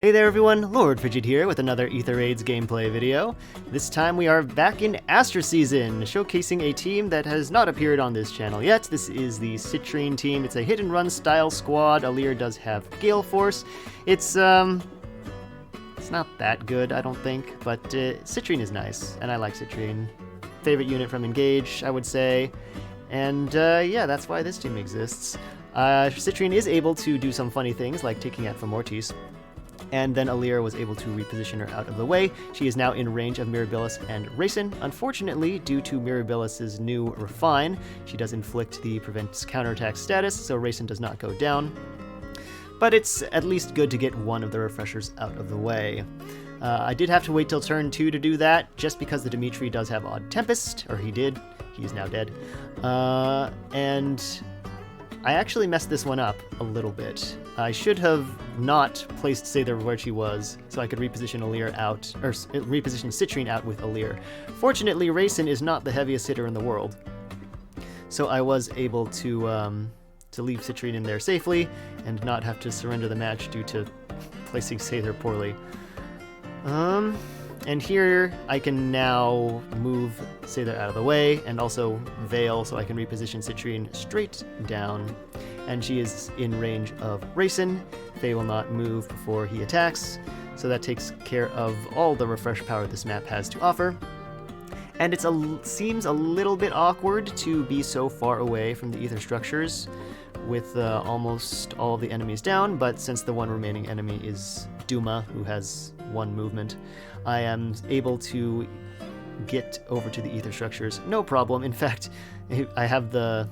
Hey there everyone, Lord Frigid here with another Aether Raids gameplay video. This time we are back in Astra Season, showcasing a team that has not appeared on this channel yet. This is the Citrine team. It's a hit-and-run style squad. Alir does have Gale Force. It's not that good, I don't think, but Citrine is nice, and I like Citrine. Favorite unit from Engage, I would say. And yeah, that's why this team exists. Citrine is able to do some funny things, like taking out Fomortis. And then Alir was able to reposition her out of the way. She is now in range of Mirabilis and Rayson. Unfortunately, due to Mirabilis' new Refine, she does inflict the prevents counterattack status, so Rayson does not go down. But it's at least good to get one of the refreshers out of the way. I did have to wait till turn 2 to do that, just because the Dimitri does have Odd Tempest, or he did. He's now dead. And I actually messed this one up a little bit. I should have not placed Aether where she was, so I could reposition Alir out, or reposition Citrine out with Alir. Fortunately, Rayson is not the heaviest hitter in the world, so I was able to leave Citrine in there safely and not have to surrender the match due to placing Aether poorly. And here I can now move Aether out of the way and also Veil, so I can reposition Citrine straight down. And she is in range of Rayson. Faye will not move before he attacks, so that takes care of all the refresh power this map has to offer. And it seems a little bit awkward to be so far away from the Aether structures with almost all of the enemies down, but since the one remaining enemy is Duma, who has one movement, I am able to get over to the Aether structures no problem. In fact, I have the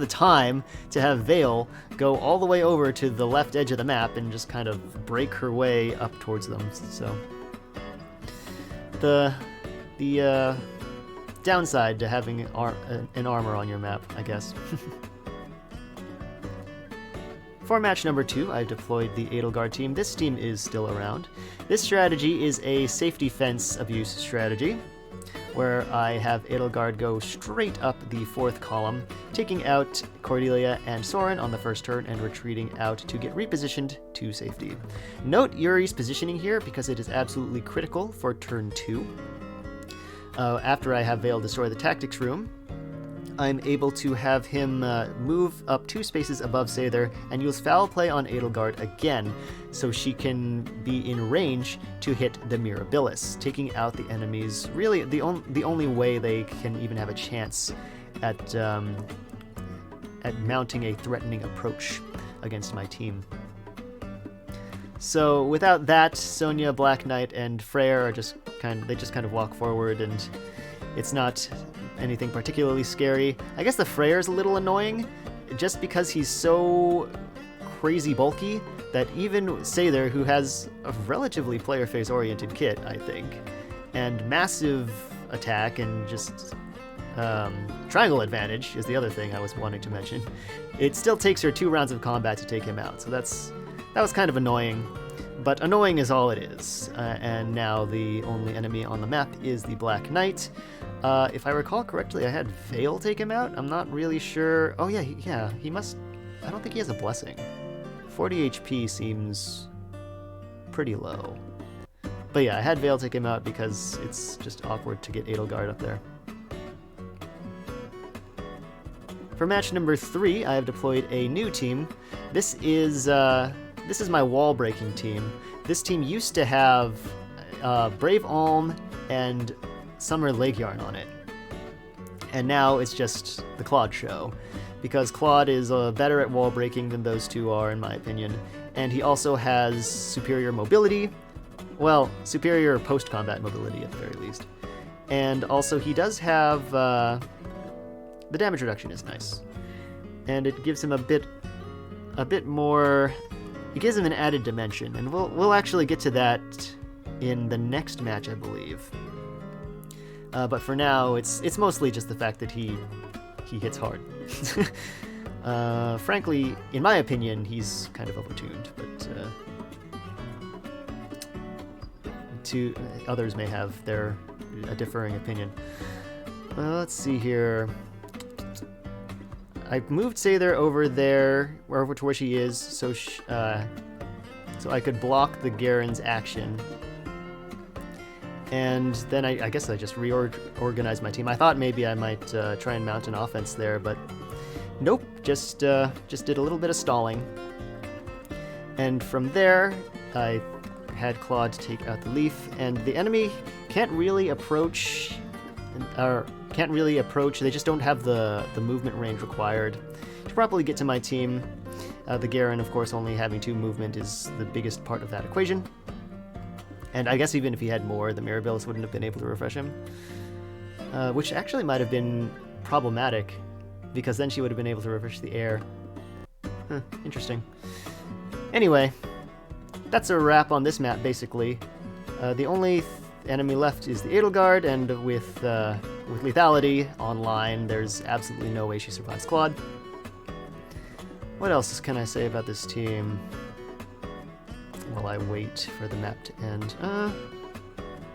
time to have Veil go all the way over to the left edge of the map and just kind of break her way up towards them. So the downside to having an armor on your map, I guess. For match number 2, I've deployed the Edelgard team. This team is still around. This strategy is a safety fence abuse strategy, where I have Edelgard go straight up the 4th column, taking out Cordelia and Soren on the first turn and retreating out to get repositioned to safety. Note Yuri's positioning here because it is absolutely critical for turn 2. After I have Veil destroy the tactics room, I'm able to have him move up 2 spaces above Aether and use Foul Play on Edelgard again, so she can be in range to hit the Mirabilis, taking out the enemies. Really, the only way they can even have a chance at mounting a threatening approach against my team. So without that, Sonya, Black Knight, and Freyr are just kind of walk forward, and it's not anything particularly scary. I guess the Freyr's a little annoying, just because he's so crazy bulky that even Aether, who has a relatively player phase oriented kit, I think, and massive attack and just triangle advantage is the other thing I was wanting to mention, it still takes her 2 rounds of combat to take him out. So that was kind of annoying, but annoying is all it is. And now the only enemy on the map is the Black Knight. If I recall correctly, I had Veil take him out. I'm not really sure. Oh yeah, he must. I don't think he has a blessing. 40 HP seems pretty low. But yeah, I had Veil take him out because it's just awkward to get Edelgard up there. For match number 3, I have deployed a new team. This is my wall breaking team. This team used to have Brave Alm and Summer Leegyarn on it, and now it's just the Claude show, because Claude is better at wall breaking than those two are, in my opinion, and he also has superior mobility, well, superior post-combat mobility at the very least, and also he does have the damage reduction is nice, and it gives him a bit more. It gives him an added dimension, and we'll actually get to that in the next match, I believe. But for now, it's mostly just the fact that he hits hard. Frankly, in my opinion, he's kind of overtuned, but others may have a differing opinion. Let's see here. I moved Aether over there, over to where she is, so so I could block the Garen's action. And then I guess I just reorganized my team. I thought maybe I might try and mount an offense there, but nope, just did a little bit of stalling. And from there, I had Claude take out the leaf, and the enemy can't really approach, they just don't have the movement range required to properly get to my team. The Garen, of course, only having 2 movement is the biggest part of that equation. And I guess even if he had more, the Mirabilis wouldn't have been able to refresh him. Which actually might have been problematic, because then she would have been able to refresh the air. Interesting. Anyway, that's a wrap on this map, basically. The only enemy left is the Edelgard, and with lethality online, there's absolutely no way she survives Claude. What else can I say about this team while I wait for the map to end?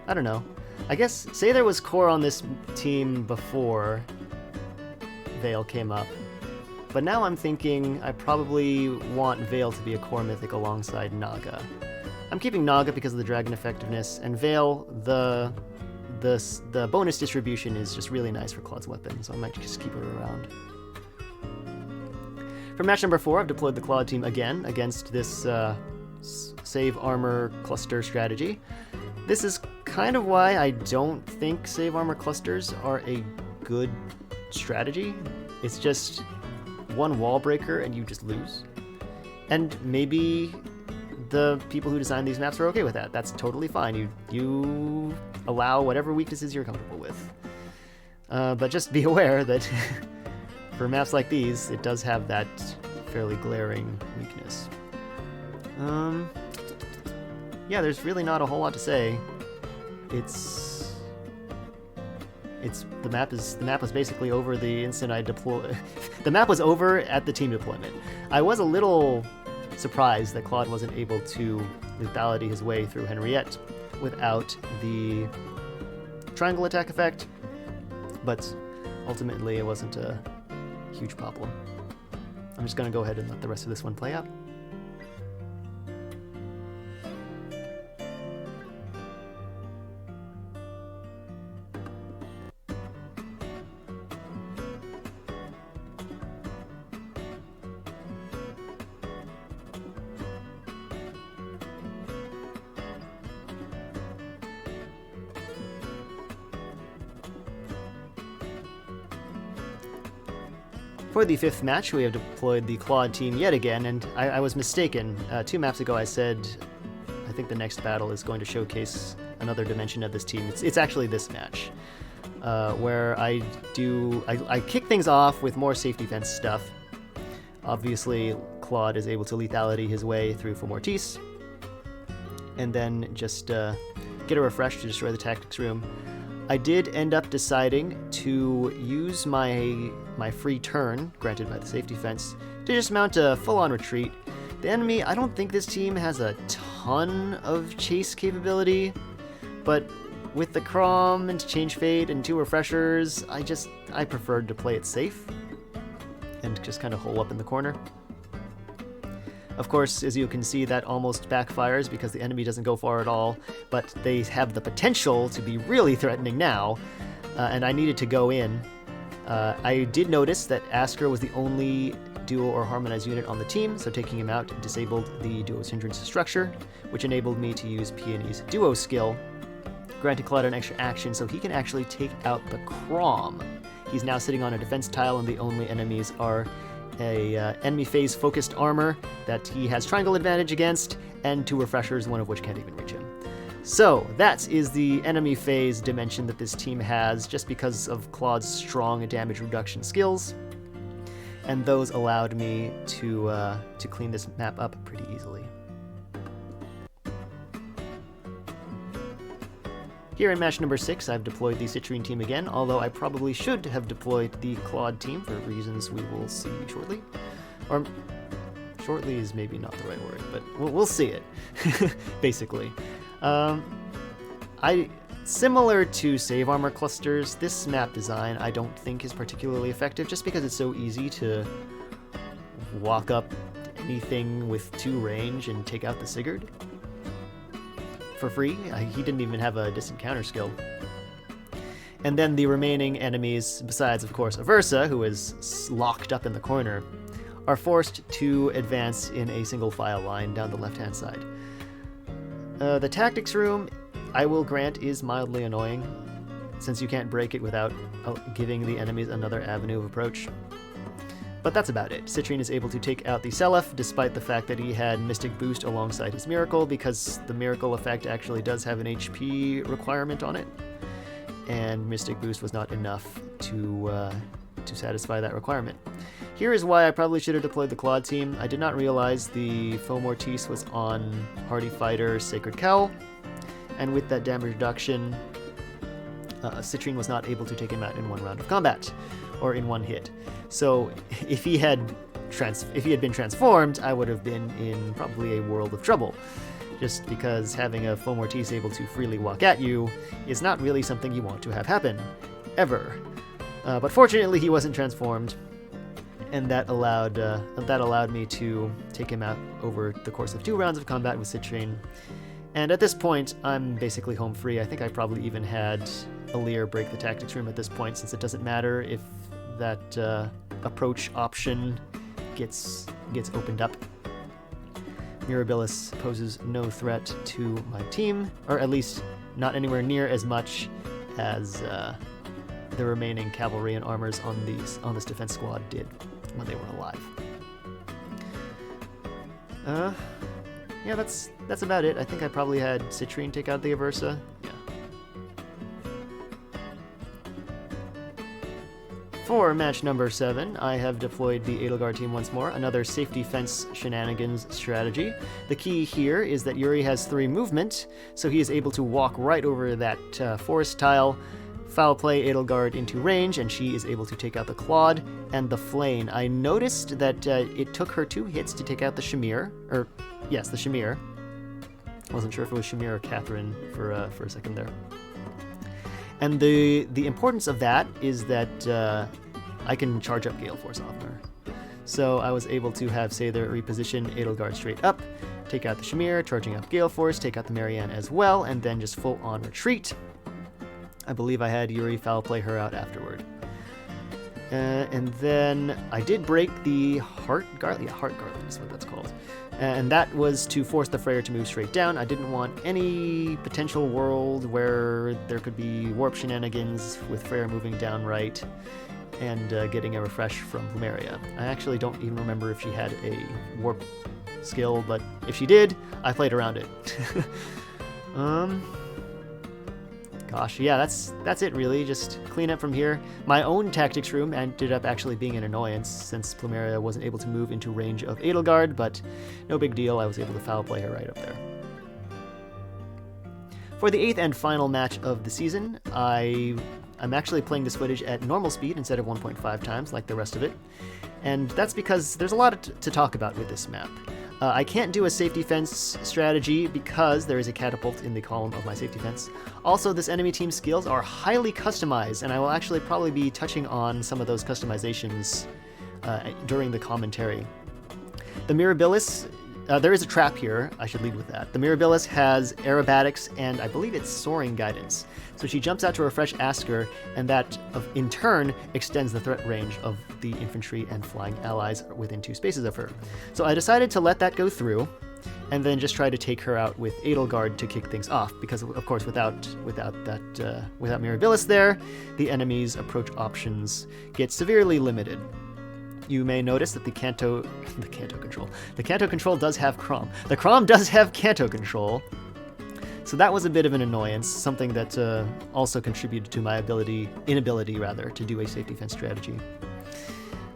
I don't know. I guess Aether was core on this team before Veil came up. But now I'm thinking I probably want Veil to be a core mythic alongside Naga. I'm keeping Naga because of the dragon effectiveness, and Veil, the bonus distribution is just really nice for Claude's weapon, so I might just keep her around. For match number 4, I've deployed the Claude team again against this save armor cluster strategy. This is kind of why I don't think save armor clusters are a good strategy. It's just one wall breaker and you just lose. And maybe the people who designed these maps are okay with that. That's totally fine. You allow whatever weaknesses you're comfortable with. But just be aware that for maps like these, it does have that fairly glaring weakness. Yeah, there's really not a whole lot to say. The map was basically over the instant I deploy. The map was over at the team deployment. I was a little surprised that Claude wasn't able to lethality his way through Henriette without the triangle attack effect, but ultimately it wasn't a huge problem. I'm just gonna go ahead and let the rest of this one play out. For the 5th match, we have deployed the Claude team yet again, and I was mistaken. 2 maps ago I said I think the next battle is going to showcase another dimension of this team. It's actually this match, where I kick things off with more safe defense stuff. Obviously, Claude is able to lethality his way through for Mortis, and then just get a refresh to destroy the tactics room. I did end up deciding to use my free turn, granted by the safe defense, to just mount a full-on retreat. The enemy, I don't think this team has a ton of chase capability, but with the Crom and Change Fate and 2 refreshers, I preferred to play it safe and just kind of hole up in the corner. Of course, as you can see, that almost backfires because the enemy doesn't go far at all, but they have the potential to be really threatening now, and I needed to go in. I did notice that Asker was the only duo or harmonized unit on the team, so taking him out disabled the duo's hindrance structure, which enabled me to use Peony's duo skill, granting Claude an extra action so he can actually take out the Crom. He's now sitting on a defense tile, and the only enemies are a enemy phase focused armor that he has triangle advantage against, and 2 refreshers, one of which can't even reach him. So that is the enemy phase dimension that this team has, just because of Claude's strong damage reduction skills, and those allowed me to clean this map up pretty easily. Here in match number 6, I've deployed the Citrine team again, although I probably should have deployed the Claude team for reasons we will see shortly. Or, shortly is maybe not the right word, but we'll see it, basically. Similar to save armor clusters, this map design I don't think is particularly effective just because it's so easy to walk up anything with 2 range and take out the Sigurd for free. He didn't even have a distant counter skill. And then the remaining enemies, besides of course Aversa, who is locked up in the corner, are forced to advance in a single file line down the left-hand side. The tactics room, I will grant, is mildly annoying, since you can't break it without giving the enemies another avenue of approach. But that's about it. Citrine is able to take out the Seliph, despite the fact that he had Mystic Boost alongside his Miracle, because the Miracle effect actually does have an HP requirement on it, and Mystic Boost was not enough to satisfy that requirement. Here is why I probably should have deployed the Claude team. I did not realize the Foe Mortis was on Hardy Fighter Sacred Cowl, and with that damage reduction, Citrine was not able to take him out in 1 round of combat, or in 1 hit. So if he had been transformed, I would have been in probably a world of trouble, just because having a Foe Mortis able to freely walk at you is not really something you want to have happen, ever. But fortunately he wasn't transformed, and that allowed me to take him out over the course of 2 rounds of combat with Citrine. And at this point, I'm basically home free. I think I probably even had Alir break the tactics room at this point, since it doesn't matter if that approach option gets opened up. Mirabilis poses no threat to my team, or at least not anywhere near as much as the remaining cavalry and armors on this defense squad did when they were alive. Yeah, that's about it. I think I probably had Citrine take out the Aversa. Yeah. For match number 7, I have deployed the Edelgard team once more, another safety fence shenanigans strategy. The key here is that Yuri has 3 movement, so he is able to walk right over that forest tile, foul play Edelgard into range, and she is able to take out the Claude and the Flame. I noticed that it took her 2 hits to take out the Shamir, or yes, the Shamir. Wasn't sure if it was Shamir or Catherine for a second there. And the importance of that is that I can charge up Gale Force off her. So I was able to have Sather reposition Edelgard straight up, take out the Shamir, charging up Gale Force, take out the Marianne as well, and then just full on retreat. I believe I had Yuri foul play her out afterward. And then I did break the Heart Garland. Yeah, Heart Garland is what that's called. And that was to force the Freyr to move straight down. I didn't want any potential world where there could be warp shenanigans with Freyr moving down right and getting a refresh from Plumeria. I actually don't even remember if she had a warp skill, but if she did, I played around it. Gosh, yeah, that's it really. Just clean up from here. My own tactics room ended up actually being an annoyance since Plumeria wasn't able to move into range of Edelgard, but no big deal. I was able to foul play her right up there. For the 8th and final match of the season, I'm actually playing this footage at normal speed instead of 1.5 times like the rest of it, and that's because there's a lot to talk about with this map. I can't do a safety fence strategy because there is a catapult in the column of my safety fence. Also, this enemy team's skills are highly customized, and I will actually probably be touching on some of those customizations during the commentary. The Mirabilis, there is a trap here, I should lead with that. The Mirabilis has aerobatics and I believe it's soaring guidance. So she jumps out to refresh Asker, and that in turn extends the threat range of the infantry and flying allies within 2 spaces of her. So I decided to let that go through, and then just try to take her out with Edelgard to kick things off, because of course without Mirabilis there, the enemy's approach options get severely limited. You may notice that the Canto control does have Crom. The Crom does have Canto control. So that was a bit of an annoyance, something that also contributed to my inability to do a safety fence strategy.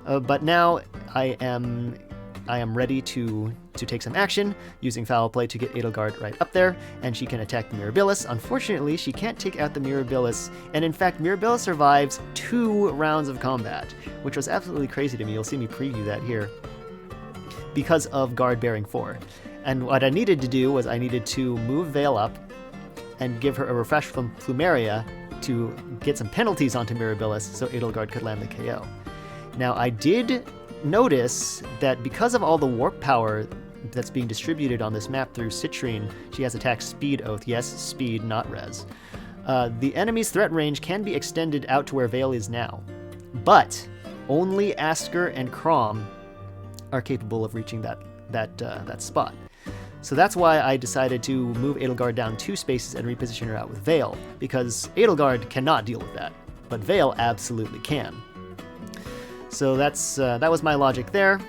But now I am ready to take some action, using foul play to get Edelgard right up there, and she can attack the Mirabilis. Unfortunately, she can't take out the Mirabilis, and in fact, Mirabilis survives 2 rounds of combat, which was absolutely crazy to me. You'll see me preview that here, because of guard bearing 4. And what I needed to do was I needed to move Veil up, and give her a refresh from Plumeria to get some penalties onto Mirabilis so Edelgard could land the KO. Now, I did notice that because of all the warp power that's being distributed on this map through Citrine, she has attack speed oath. Yes, speed, not res. The enemy's threat range can be extended out to where Vale is now, but only Asker and Crom are capable of reaching that spot. So that's why I decided to move Edelgard down 2 spaces and reposition her out with Vale, because Edelgard cannot deal with that, but Vale absolutely can. So that was my logic there.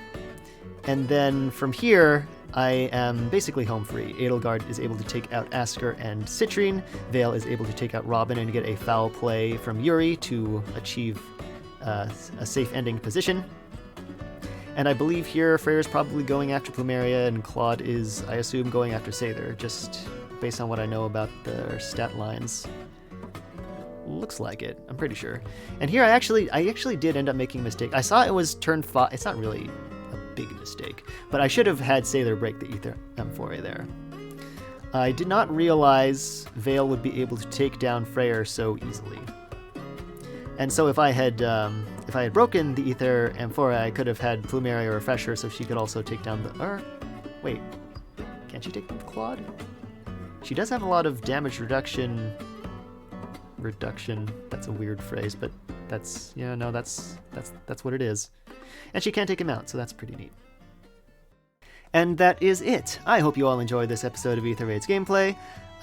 And then from here, I am basically home free. Edelgard is able to take out Asker and Citrine. Vale is able to take out Robin and get a foul play from Yuri to achieve a safe ending position. And I believe here Freyr's probably going after Plumeria, and Claude is, I assume, going after Aether, just based on what I know about their stat lines. Looks like it, I'm pretty sure. And here I actually did end up making a mistake. I saw it was turn 5. It's not really a big mistake, but I should have had Aether break the Aether M4A there. I did not realize Vale would be able to take down Freyr so easily. And so if I had broken the Aether Amphora, I could have had Plumeria refresh her so she could also take down the... wait, can't she take the Claude? She does have a lot of damage reduction. That's a weird phrase, but that's what it is. And she can't take him out, so that's pretty neat. And that is it. I hope you all enjoyed this episode of Aether Raids gameplay.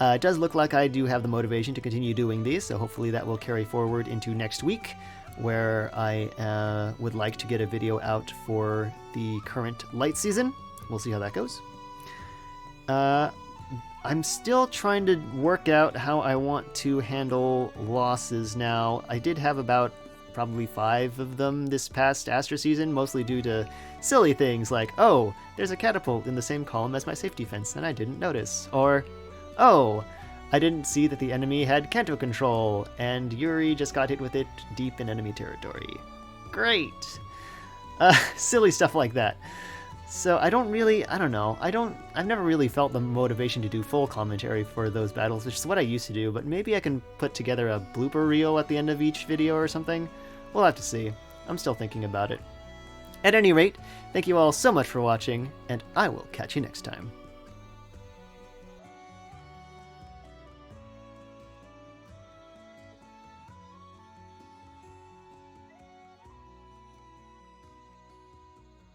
It does look like I do have the motivation to continue doing these, so hopefully that will carry forward into next week, where I would like to get a video out for the current light season. We'll see how that goes. I'm still trying to work out how I want to handle losses now. I did have about probably 5 of them this past Astra season, mostly due to silly things like, oh, there's a catapult in the same column as my safety fence and I didn't notice. Or, oh, I didn't see that the enemy had Kanto control and Yuri just got hit with it deep in enemy territory. Great! Silly stuff like that. So I don't know. I've never really felt the motivation to do full commentary for those battles, which is what I used to do, but maybe I can put together a blooper reel at the end of each video or something. We'll have to see. I'm still thinking about it. At any rate, thank you all so much for watching, and I will catch you next time.